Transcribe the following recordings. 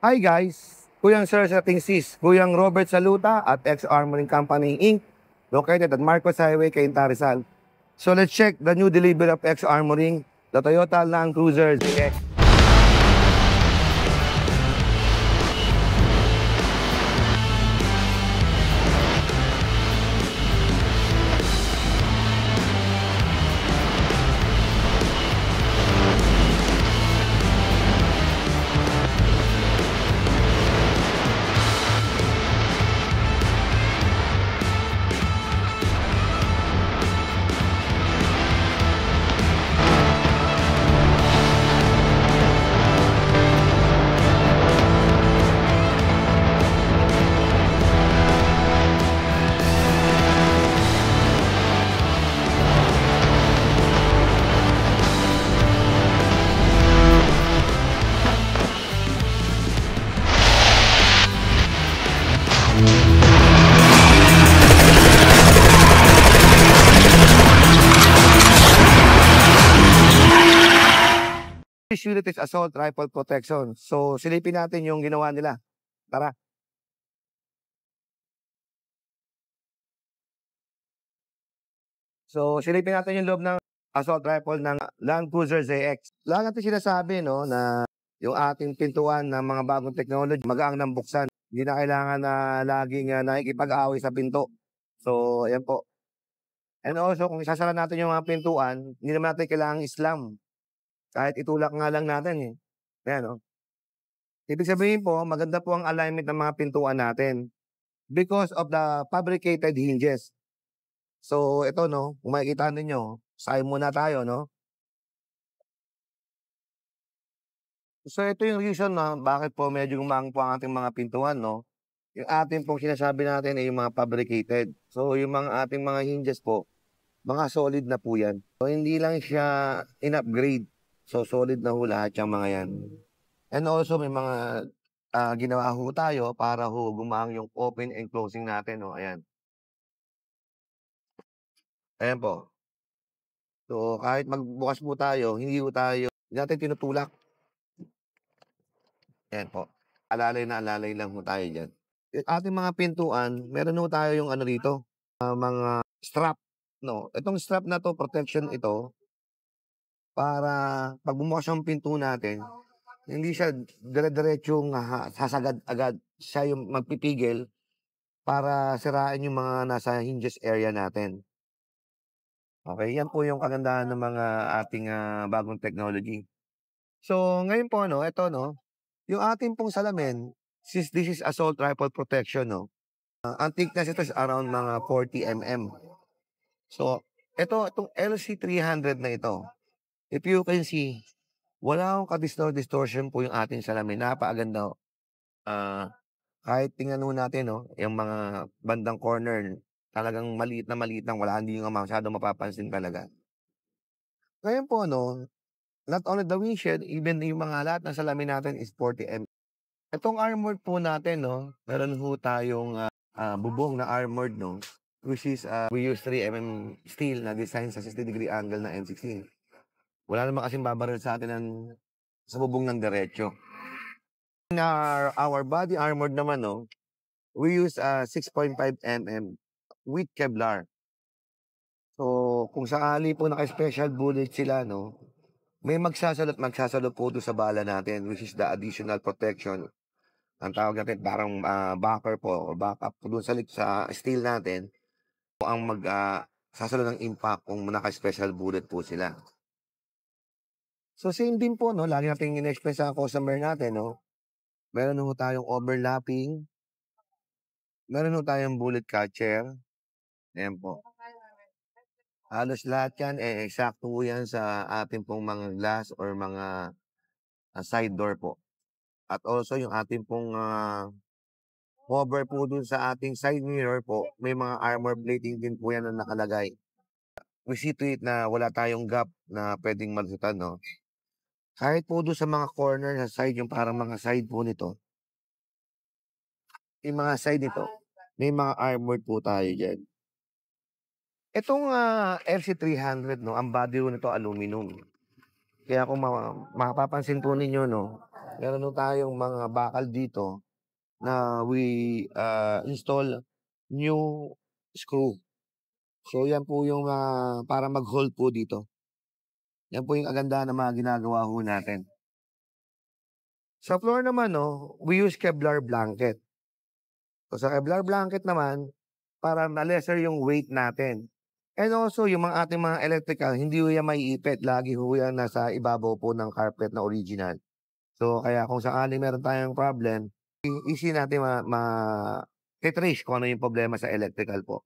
Hi guys! Kuyang Sir sa Tingsis, Kuyang Robert Saluta at X Armoring Company Inc. located at Marcos Highway, Cainta, Rizal. So let's check the new delivery of X Armoring, the Toyota Land Cruiser ZX. This unit is assault rifle protection. So silipin natin yung ginawa nila. Tara! So silipin natin yung loob ng assault rifle ng Land Cruiser ZX. Lagi natin sinasabi no, na yung ating pintuan ng mga bagong technology, magaang ng buksan. Hindi na kailangan na laging nakikipag-away sa pinto. So, ayan po. And also, kung isasara natin yung mga pintuan, hindi naman natin kailangang islam. Kahit itulak nga lang natin eh. Ayan, no? Ibig sabihin po, maganda po ang alignment ng mga pintuan natin because of the fabricated hinges. So, ito, no? Kung makikita ninyo, side muna tayo, no? So, ito yung reason na bakit po medyo gumang po ang ating mga pintuan, no? Yung ating pong sinasabi natin ay yung mga fabricated. So, yung mga ating mga hinges po, mga solid na po yan. So, hindi lang siya in-upgrade. So, solid na ho lahat yung mga yan. And also, may mga ginawa ho tayo para ho gumang yung open and closing natin. No? Ayan. Ayan po. So, kahit magbukas po tayo, hindi natin tinutulak. Ayan po. Alalay lang ho tayo dyan. Ating mga pintuan, meron ho tayo yung ano dito, mga strap. No? Itong strap na to, protection ito, para pag bumukas yung pinto natin, hindi siya dire-diretsong sasagad agad. Siya yung magpipigil para sirain yung mga nasa hinges area natin. Okay, yan po yung kagandahan ng mga ating bagong technology. So, ngayon po, no, ito, no, yung ating pong salamin, since this is assault rifle protection, no, ang thickness ito is around mga 40 mm. So, itong LC300 na ito, if you can see, wala akong distortion po yung ating salamin. Napakaganda. Kahit tingnan mo natin, no, yung mga bandang corner, talagang maliit lang, hindi nga masyado mapapansin talaga. Ngayon po, no, not only the windshield, even yung mga lahat ng salamin natin is 40 mm. Itong armored po natin, no, meron ho tayong bubong na armored, no, which is we use 3 mm steel na design sa 60-degree angle na M16. Wala naman kasing babaril sa atin sa bubong ng diretso. In our body armored naman, no, we use 6.5 mm with Kevlar. So, kung sakali po naka-special bullet sila, no, may magsasalo po doon sa bala natin, which is the additional protection. Ang tawag natin, parang backer po, or backup po doon sa steel natin, po ang sasalo ng impact kung naka-special bullet po sila. So, same din po, no, lagi natin in-express sa customer natin, no, meron ho tayong overlapping, meron ho tayong bullet catcher, ayan po. Halos lahat yan, eksakto po yan sa ating pong mga glass or mga side door po. At also, yung ating pong cover po dun sa ating side mirror po, may mga armor plating din po yan na nakalagay. We see to it na wala tayong gap na pwedeng malutan, no? Kahit po dun sa mga corner sa side, yung parang mga side po nito, yung mga side nito, may mga armored po tayo dyan. Itong FC300, no, ang body nito aluminum. Kaya kung mapapansin po ninyo 'no, meron ho tayong mga bakal dito na install new screw. So yan po yung, para mag-hold po dito. Yan po yung kagandahan ng mga ginagawa ho natin. Sa floor naman 'no, we use Kevlar blanket. So sa Kevlar blanket naman, para ma-lesser yung weight natin. And also yung mga ating mga electrical, hindi ho yan maiipit, lagi ho yan nasa ibabaw po ng carpet na original. So kaya kung sakaling meron tayong problem, easy natin te-trace kung ano yung problema sa electrical po.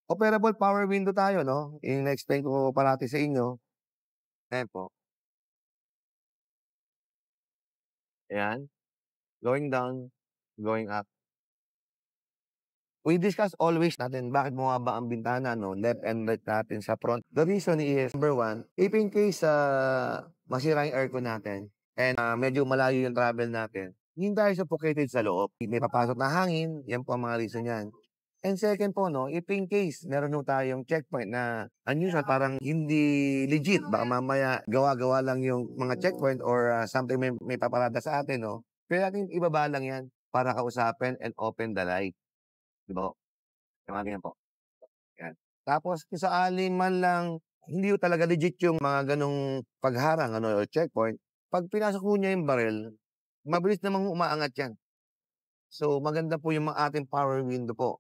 Operable power window tayo 'no, yung na-explain ko parati sa inyo. Ayan po, ayan, going down, going up. We discuss always natin bakit bumaba ang bintana 'no, left and right natin sa front. The reason is, number one, if in case, masira yung aircon natin and, medyo malayo yung travel natin, hindi tayo suffocated sa loob. May papasok na hangin, yan po ang mga reason niyan. And second po 'no, if in case meron ho tayong checkpoint na unusual, parang hindi legit, baka mamaya gawa-gawa lang yung mga checkpoint or, something may paparada sa atin 'no, puwede nating ibaba lang yan para kausapin and open the light, 'di ba? Yung mga ganyan po, yan. Tapos kung sakali man lang hindi ho talaga legit yung mga gano'ng pagharang ano o checkpoint, 'pag pinasok ho niya yung barel, mabilis namang umaangat yan. So maganda po yung mga ating power window po.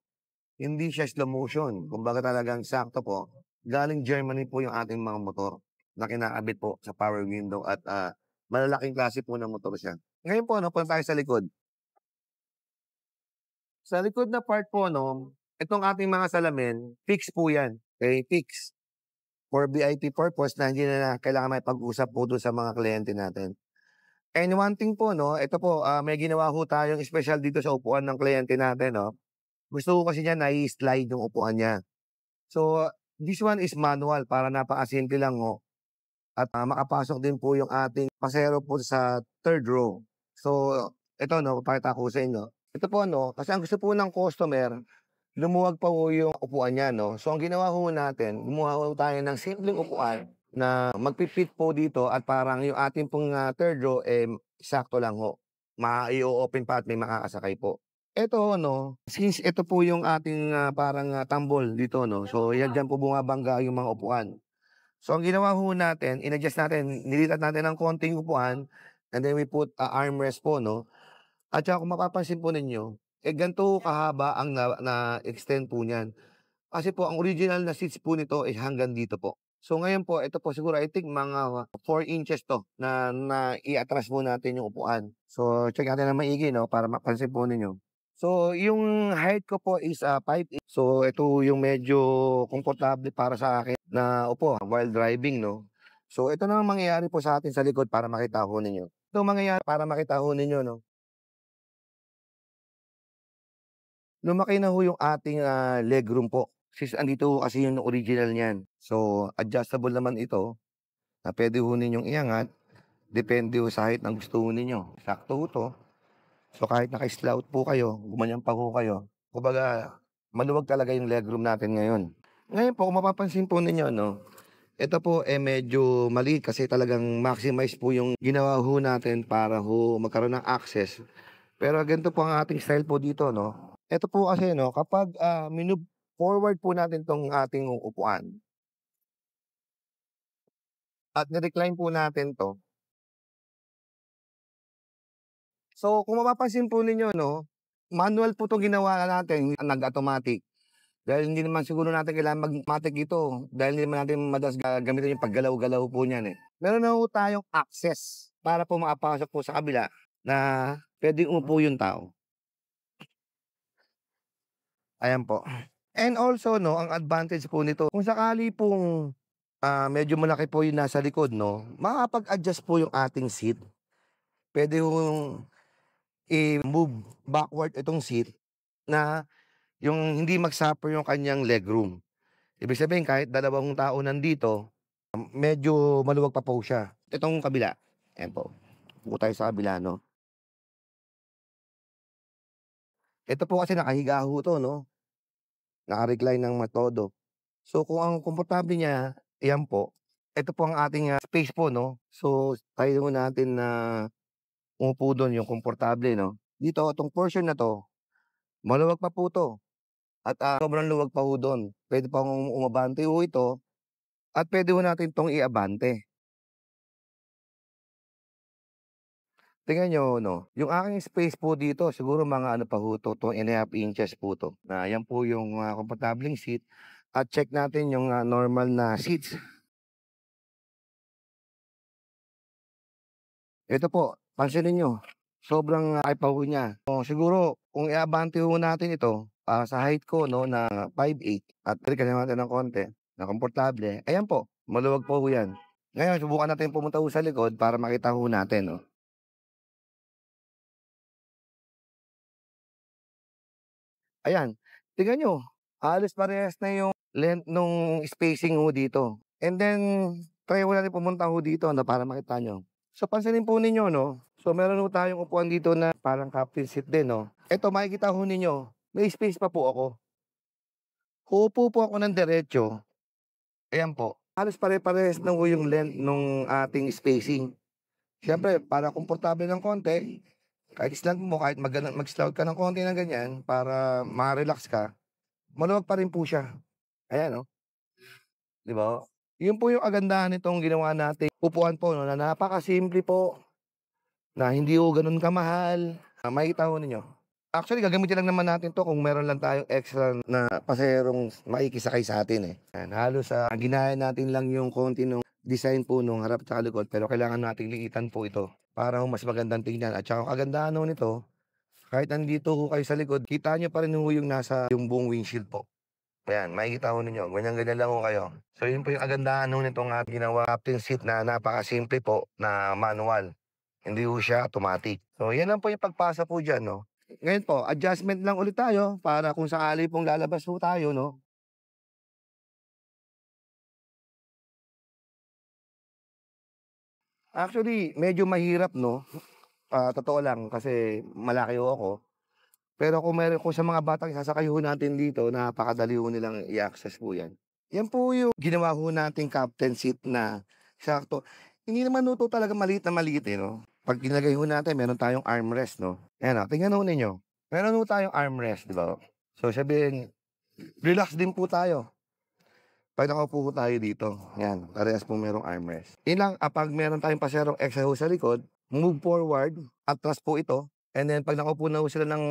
Hindi siya slow motion, kumbaga talagang sakto po. Galing Germany po yung ating mga motor na kinakabit po sa power window at, malalaking klase po ng motor siya. Ngayon po 'no, punta tayo sa likod. Sa likod na part po 'no, itong ating mga salamin, fix po yan, okey, fix. For VIP purpose na hindi na kailangan makipag-usap po dun sa mga kliyente natin. And one thing po 'no, ito po, may ginawa ho tayong espesyal dito sa upuan ng kliyente natin 'no. Gusto ko kasi niya nai-slide yung upuan niya. So, this one is manual para napakasimple lang ho at, makapasok din po yung ating pasahero po sa third row. So, ito 'no, papakita ko sa inyo. Ito po 'no, kasi ang gusto po ng customer, lumuwag pa ho yung upuan niya 'no. So, ang ginawa ho natin, gumawa ho tayo ng simpleng upuan na magfi-fit po dito at parang yung ating pong, third row, sakto lang ho. Mai-o-open pa at may makakasakay po. Eto ano, since ito po yung ating, parang, tambol dito 'no, so yan diyan po bumabangga yung mga upuan. So ang ginawa ho natin, in-adjust natin, nilipat natin ng konti yung upuan and then we put a armrest po 'no. At saka kung mapapansin po ninyo, ganito kahaba ang na-extend po niyan. Kasi po ang original na seats po nito is hanggang dito po. So ngayon po, ito po siguro I think mga 4 inches 'to na nai-atras po natin yung upuan. So check natin ng maigi 'no, para mapansin po ninyo. So yung height ko po is, 5'8". So ito yung medyo komportable para sa akin na upo while driving 'no. So ito na ang mangyayari po sa atin sa likod para makita ho ninyo. Ito ang mangyayari para makita ho ninyo 'no, lumaki na ho yung ating, legroom po. Since andito ho kasi yung original niyan. So adjustable naman ito na puwede ho ninyong iangat, depende ho sa height ng gusto ho ninyo. Sakto ho 'to. So kahit naka-slout po kayo, gumanyan pa ho kayo, kumbaga maluwag talaga yung legroom natin ngayon. Ngayon po kung mapapansin po ninyo 'no, ito po, medyo maliit kasi talagang maximize po yung ginawa ho natin para ho magkaroon ng access. Pero ganito po ang ating style po dito 'no. Ito po kasi 'no, kapag, forward po natin 'tong ating upuan at ni-recline po natin 'to. So kung mapapansin po ninyo 'no, manual po 'tong ginawa natin, nag-automatic. Dahil hindi naman siguro natin kailangan mag-matic ito, dahil hindi naman natin madalas gagamitin yung paggalaw-galaw po niyan, eh. Meron na ho tayong access para po makapasok po sa kabila na puwedeng umupo yung tao, ayan po. And also 'no, ang advantage po nito kung sakali pong, medyo malaki po yung nasa likod 'no, makakapag-adjust po yung ating seat. Puwede hong i-move backward itong seat na yung hindi mag-suffer yung kanyang legroom. Ibig sabihin kahit dalawang tao nandito, medyo maluwag pa po siya. Itong kabila, ayan po, upo tayo sa kabila 'no. Ito po kasi nakahiga ho 'to 'no, naka-recline ng todo. So kung ang komportable niya, ayan po. ito po ang ating, space po 'no. So, try ho natin na umupo dun yung komportable 'no. Dito, 'tong portion na 'to, maluwag pa po 'to at, sobrang luwag pa ho dun. Puwede pang umabante ho ito at puwede ho natin 'tong iabante. Tingnan niyo 'no, yung aking space po dito siguro mga ano pa ho 'to, 2.5 inches po 'to, na yan po yung, komportableng seat at check natin yung, normal na seats. Ito po, pansinin niyo, sobrang laki pa ho niya. Oh, siguro kung iabante ho natin ito, sa height ko 'no na 5'8" at balikan natin ng konti, na komportable, ayan po, maluwag po ho 'yan. Ngayon subukan natin pumunta ho sa likod para makita ho natin 'no. Ayan, tignan niyo, halos parehas na yung length nung spacing ho dito. And then, try ho natin pumunta ho dito 'no para makita niyo. So, pansinin po ninyo 'no, so meron ho tayong upuan dito na parang captain seat din 'no. Eto makikita ho ninyo, may space pa po ako. Uupo po ako ng diretso, ayan po, halos pare-parehas na ho yung length nung ating spacing. Siyempre para komportable ng konti, kahit slant mo, kahit mag-slouch ka ng konti na ganyan para ma-relax ka, maluwag pa rin po siya. Ayan, oh, 'di ba? Yun po yung kagandahan nitong ginawa nating upuan po 'no, na napakasimple po, na hindi ho gano'n kamahal, makikita ho ninyo. Actually gagamitin lang naman natin 'to kung meron lang tayong extra na pasaherong makikisakay sa atin, eh. Ayan, halos, ginaya natin lang yung konti nung design po nung harap tsaka likod, pero kailangan nating liitan po ito para ho mas magandang tingnan at saka ang kagandahan ho nito, kahit nandito ho kayo sa likod, kita niyo pa rin ho yung nasa yung buong windshield po. Ayan, makikita ho ninyo, ganyan-ganyan lang ho kayo. So yun po yung kagandahan ho nitong, ginawa captain seat na napakasimple po na manual, hindi ho siya automatic. So yan lang po yung pagpasa po diyan 'no. Ngayon po, adjustment lang ulit tayo para kung sakali pong lalabas po tayo 'no. Actually, medyo mahirap 'no, totoo lang kasi malaki ho ako. Pero kung sa mga batang isasakay ho natin dito, napakadali ho nilang i-access po 'yan. 'Yan po yung ginawa ho nating captain seat na sakto. Hindi naman ho 'to talagang maliit, eh, 'no. 'Pag nilagay ho natin meron tayong armrest 'no. Ayan, tingnan ho ninyo. Meron ho tayong armrest, 'di ba? So sabihin, relax din po tayo. 'Pag nakaupo po tayo dito, 'yan, parehas pong merong armrest. Yun lang, 'pag meron tayong paserong extra ho sa likod, move forward, atras po ito, and then 'pag nakaupo na ho sila ng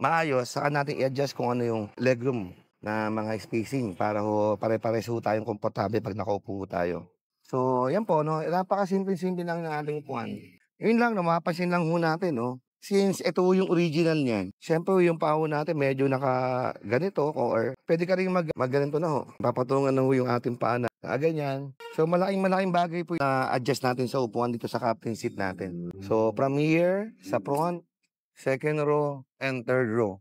maayos, saka natin i-adjust kung ano yung legroom na mga spacing para ho pare-parehas ho tayong komportable 'pag nakaupo ho tayo. So, 'yan po 'no, napakasimpleng-simple lang ng ating upuan. Yun lang 'no, mapapansin lang ho natin 'no, since ito yung original niyan, siyempre yung paa ho natin medyo nakaganito or puwede ka ring magganito na ho, papatungan na ho yung ating paa na ganyan. So malaking-malaking bagay po na-adjust natin sa upuan dito sa captain seat natin. So from here, sa front, second row, and third row,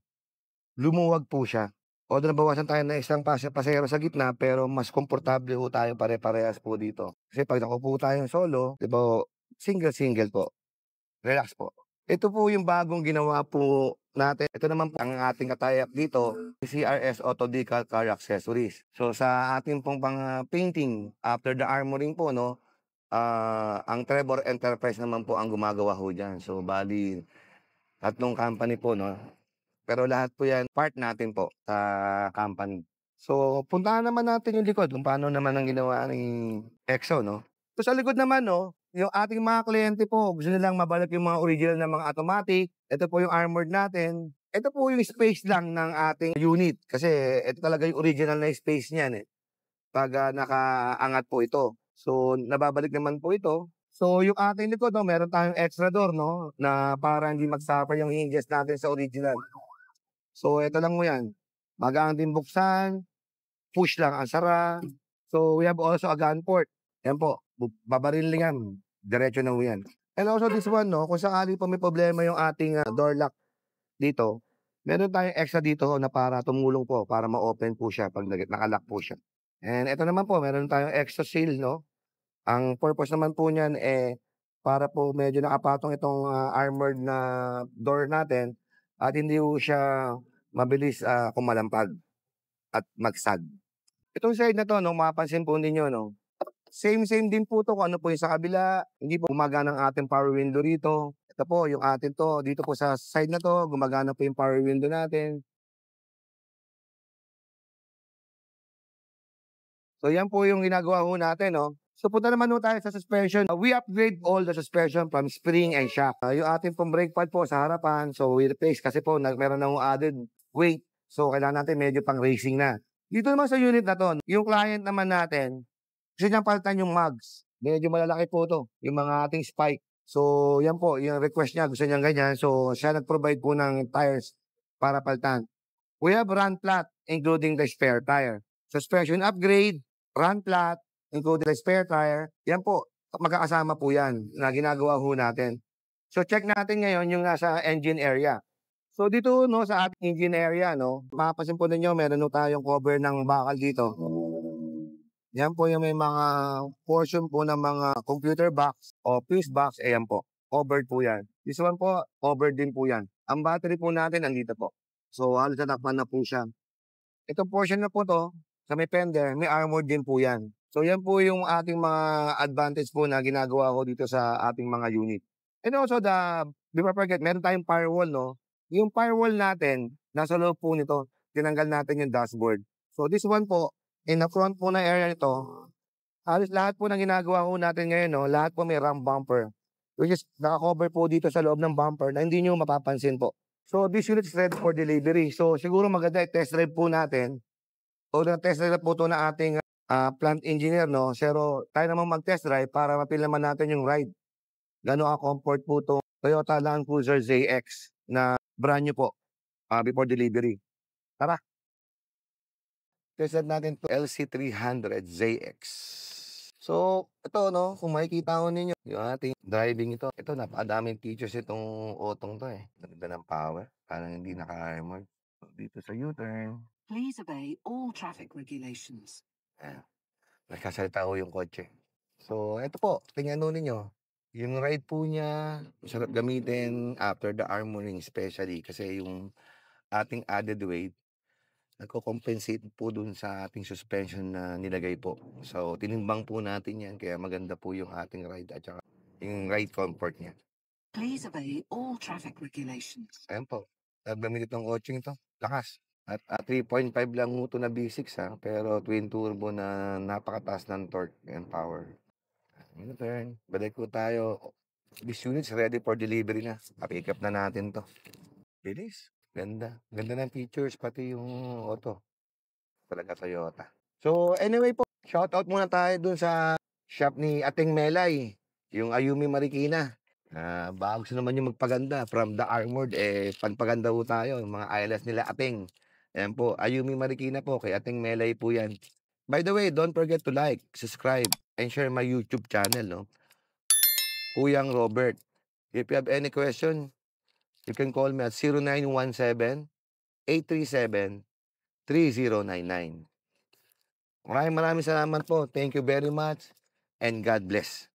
lumuwag po siya. Although nabawasan tayo ng isang pasahero sa gitna, pero mas komportable ho tayo pare-parehas po dito. Kasi 'pag nakaupo tayong solo, 'di ba, single-single po. Relax po. Ito po yung bagong ginawa po natin. Ito naman po ang ating ka-tie-up dito, CRS Auto Decal Car Accessories. So sa ating pong painting, after the armoring po 'no, ang Trevor Enterprise naman po ang gumagawa ho diyan. So bali, tatlong company po 'no, pero lahat po 'yan part natin po sa company. So puntahan naman natin yung likod kung paano naman ang ginawa ni EXO 'no. So sa likod naman 'no, yung ating mga kliyente po gusto nilang mabalik yung mga original na mga automatic, ito po yung armored natin. Ito po yung space lang ng ating unit kasi ito talaga yung original na space niyan, eh, 'pag, nakaangat po ito. So nababalik naman po ito. So yung ating likod 'no, meron tayong extra door 'no, na para hindi mag-suffer yung hinges natin sa original. So eto lang mo 'yan, magaan din buksan, push lang ang sara. So we have also a gun port. Yan po, babaril lang yan, diretso na ho yan. And also this one 'no, kung sakali po may problema yung ating, door lock dito, meron tayong extra dito na para tumulong po, para ma-open po siya 'pag naka-lock po siya. And eto naman po, meron tayong extra seal 'no. Ang purpose naman po niyan, eh, para po medyo nakapatong itong, armored na door natin at hindi ho siya mabilis, kumalampag at magsag. Itong side na 'to 'no, mapapansin po ninyo 'no, Same din po 'to kung ano po yung sa kabila, hindi po gumagana ang ating power window rito. Ito po yung atin 'to, dito po sa side na 'to, gumagana po yung power window natin. So yan po yung ginagawa ho natin 'no. So punta naman ho tayo sa suspension. We upgrade all the suspension from spring and shock. Yung ating pong brake pad po sa harapan, so we replace kasi po meron na hong added weight. So kailangan natin medyo pang racing na. Dito naman sa unit na 'to, yung client naman natin, gusto niyang palitan yung mugs. Medyo malalaki po 'to, yung mga ating spike. So yan po, yung request niya, gusto niyang ganyan. So siya nag-provide po ng tires para palitan. We have run flat, including the spare tire. Suspension upgrade, run flat, including the spare tire. Yan po, magkakasama po yan na ginagawa ho natin. So check natin ngayon yung nasa engine area. So dito no sa ating engine area no, mapapansin po ninyo meron no tayong cover ng bakal dito. Yan po yung may mga portion po ng mga computer box o fuse box, ayan po. Covered po yan. This one po, covered din po yan. Ang battery po natin andito po. So halos natakpan na po siya. Itong portion na po 'to, sa may fender, may armor din po 'yan. So 'yan po yung ating mga advantage po na ginagawa ko dito sa ating mga unit. And also before I forget, meron tayong firewall 'no. Yung firewall natin, nasa loob po nito, tinanggal natin yung dashboard. So this one po, in the front po na area nito, halos lahat po ng ginagawa ko natin ngayon 'no, lahat po may ram bumper. Which is naka-cover po dito sa loob ng bumper na hindi niyo mapapansin po. So this unit is ready for delivery. So siguro maganda i-test drive po natin. O na-test drive po 'to ng ating, plant engineer 'no. Pero tayo naman mag-test drive para ma-feel naman natin yung ride. Gaano ka-comfort po 'tong Toyota Land Cruiser ZX na brand new po, before delivery. Tara, test drive natin 'to LC300 ZX. So ito 'no, kung makikita ho ninyo yung ating driving ito napakadaming features itong Otong 'to, eh. Ganda ng power, parang hindi naka-armored. So dito sa U-turn, Please obey all traffic regulations. ayan, nagsasalita ho yung kotse. So eto po, tingnan ho ninyo, yung ride po niya masarap gamitin after the armoring especially kasi yung ating added weight nagko-compensate po dun sa ating suspension na nilagay po. So tinimbang po natin 'yan kaya maganda po yung ating ride at saka yung ride comfort niya. Please obey all traffic regulations. Ayan po, gamitin itong kotseng ito, lakas. At, 3.5 lang ho 'to na V6 pero twin turbo na napakataas ng torque and power. Ano turn, balik po tayo. This unit is ready for delivery na. Pa-pick up na natin 'to. Bilis, ganda. Ganda ng features pati yung auto. Talaga Toyota. So anyway po, shoutout muna tayo dun sa shop ni Ating Melay, yung Ayumi Marikina. Baka gusto naman yung magpaganda from the armored, pagpaganda po tayo, yung mga eyelashes nila Ating. Ayan po, Ayumi Marikina po, kay Ating Melay po yan. By the way, don't forget to like, subscribe, and share my YouTube channel, no? Kuyang Robert. If you have any question, you can call me at 0917-837-3099. Maraming salamat po. Thank you very much and God bless.